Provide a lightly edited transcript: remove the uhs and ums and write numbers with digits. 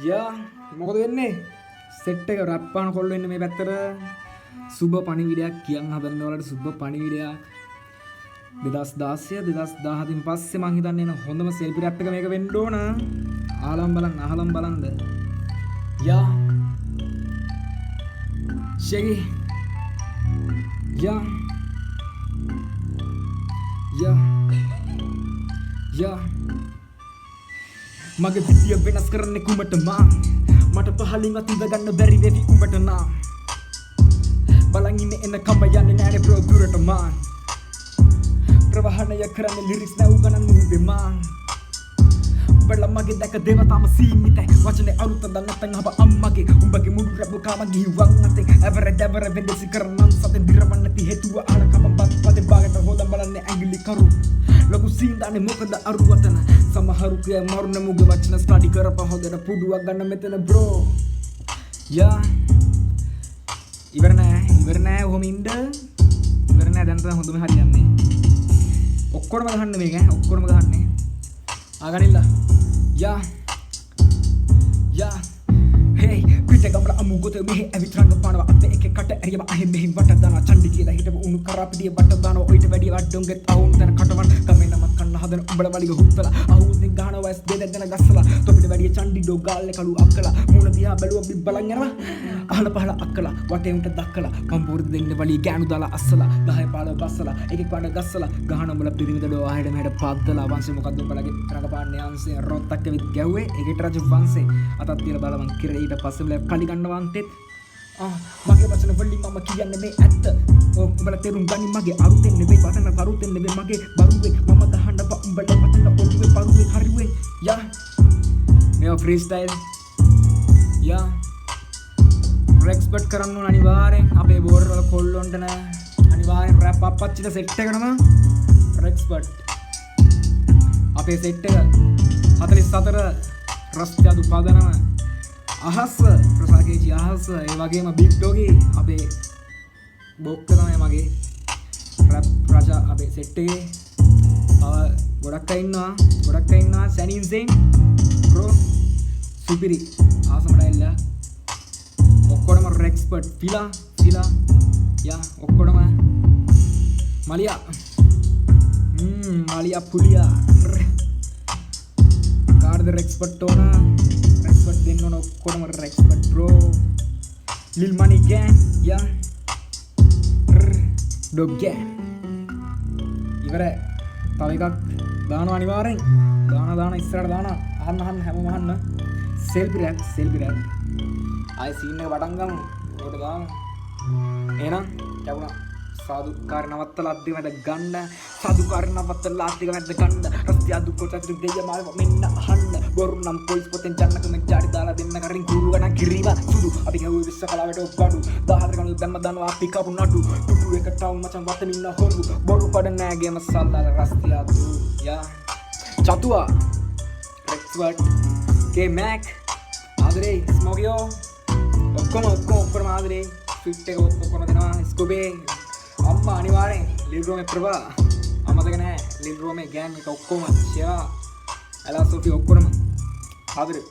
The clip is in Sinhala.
යා මොකද වෙන්නේ සෙට් එක රැප් පාන කොල්ලෝ ඉන්නේ මේ පැත්තට සුබ පණිවිඩයක් කියන්න හදන වලට සුබ පණිවිඩයක් 2016 2017 පස්සේ මං හිතන්නේ එන හොඳම සෙල්ෆි රැප් එක මේක වෙන්න ඕන අහලම් බලන්න යා ෂෙගි යා මගේ විදිය වෙනස් කරන්නේ කුඹට මං මට පහලින් අතින්ද ගන්න බැරි වෙවි උඹට නම් බලන් ඉන්නේ එන කම යන්නේ නෑනේ බ්‍රෝ දුරට මං ප්‍රවාහණය කරන්නේ ලිරික්ස් නැව ගණන් නුඹේ මං උඹලා මගේ දැක දේවතාවම සීමිතයි වචනේ අරුත දන්න නැත්නම් අප අම්මගේ උඹගේ මුඩු රැබ් කාම ගිහුවන් අතේ එවර වෙන්දසි කරනම් සතෙන් දිරවන්න නැති හේතුව අහල කම බත් පදේ බාගට හොදන් බලන්නේ ඇඟිලි කරු ලොකු සීන්දානේ මොකද අරුවතන සමහරු කිය මරුණ මුගේ වචන ස්ටඩි කරපන් හොදට පුඩුවක් ගන්න මෙතන බ්‍රෝ යා ඉවර නෑ ඔහොම ඉන්න ඉවර නෑ දැන් තමයි හොඳම හරියන්නේ ඔක්කොම ගහන්න මේක ඔක්කොම ගහන්නේ ආගනින්න යා hey පිට ගමර අමුගොත මෙහෙ ඇවිත් රංග පානවා අපේ එකේ කට ඇරියම අහෙ මෙහෙන් වට දානවා චණ්ඩි කියලා හිටපු උණු කරාපිටිය වට දානවා ඔයිට වැඩි වඩොන්ගෙත් අවුන් තන කටවන් කමේ නමක් කන්න හදන උඹල වලිග හුත්තලා අහුස්නින් ගහනවා වස් දෙදෙන ගස්සලා තොපිට වැඩි චණ්ඩි ඩෝ ගාල්ලේ කළු අක්කලා මූණ දිහා බැලුවා බිබ්බලන් යනවා අහල පහල අක්කලා වටේ උන්ට දක්කලා කම්පෝරද දෙන්න වලි ගෑනු දාලා අස්සලා 10 15 බස්සලා එකෙක් වඩ ගස්සලා ගහන උඹල පිරිමිද ඩෝ ආහෙඩ මෙහෙඩ පද්දලා වංශේ මොකද්ද උඹලගේ රඟපාන්නේ අංශේ රොත්තක් විත් ගැව්වේ ඒකට රජු වංශේ අතත් තියලා බලවන් කිරේ ඊට පස්සේ බල කලි ගන්නවන්තෙත් මගේ වචන වලින් මම කියන්නේ මේ ඇත්ත උඹලා තේරුම් ගනි මගේ අරුතෙන් නෙවෙයි වචන කරුතෙන් නෙවෙයි මගේ බරුවේ මම ගහනවා උඹලා වචන ඔළුවේ පරුවේ හරිවේ යා මේ ෆ්‍රී ස්ටයිල් යා රෙක්ස්පර්ට් කරන්න ඕන අනිවාර්යෙන් අපේ බෝඩර් වල කොල්ලොන්ට නෑ අනිවාර්යෙන් රැප් අප්පච්චිට සෙට් එකටම රෙක්ස්පර්ට් අපේ සෙට් එක 44 රස්තියාදු පදනම අහස ප්‍රසාකේජි අහස ඒ වගේම බිග් ඩොගි අපේ බොක්ක තමයි මගේ රැප් රජා අපේ සෙට් එකේ ගොඩක් අය ඉන්නවා සැනින් සෙන් බ්‍රෝ සුපිරි ආසමඩයිල්ලා ඔක්කොටම රෙක්ස්පර්ට් ෆිලා යා ඔක්කොටම මලියා පුලියා කාර්ද රෙක්ස්පර්ට් ඕන රෙක්ස්පර්ට් දෙන්න ඕන ඔක්කොටම රෙක්ස්පර්ට් බ්‍රෝ ලිල් මනි ගෑන් යා ඩොග් ගෑන් ඉවරයි තව එකක් දානවා අනිවාර්යෙන් දාන ඉස්සරහට දාන අහන්න හැමෝම අහන්න සෙල්ෆි රැප් ආයි සීන් එක පටන් ගමු උඩට දාමු එහෙනම් යවුණා සාදුකාර නවත්තලා අද්දි මැද ගන්න සාදුකාර නවත්තලා අද්දි මැද ගන්න රස්තිය දුක්කොට අතුරු දෙය මාල් මෙන්න අහන්න බොරු නම් පොයිස් පොතෙන් ජන්නක මෙ ජාඩි දාලා දෙන්න කරින් කුරු ගණ කිරීම සුදු අපි ගහුවේ විශ්ස කලාවට ඔක්කඩු 14 කණු දැම්ම දනවා අපි කපු නඩු ටුටු එකට වුන් මචං වතෙන් ඉන්න හොරු බොරු පඩ නෑ ගේම සල්දාලා රස්තිය දු යා චතුවා රෙක්ස්වර්ට් කේ මැක් ආදරේ ස්මෝගියෝ ඔක්කොම ආදරේ ස්විට් එක ඔක්කොම දෙනවා ස්කෝබේ අම්මා අනිවාර්යෙන් ලිල් රෝමේ ප්‍රභා අමතක නෑ ලිල් රෝමේ ගෑන් එක ඔක්කොම ෂයා ඇලා සෝෆි ඔක්කොම ආදරේ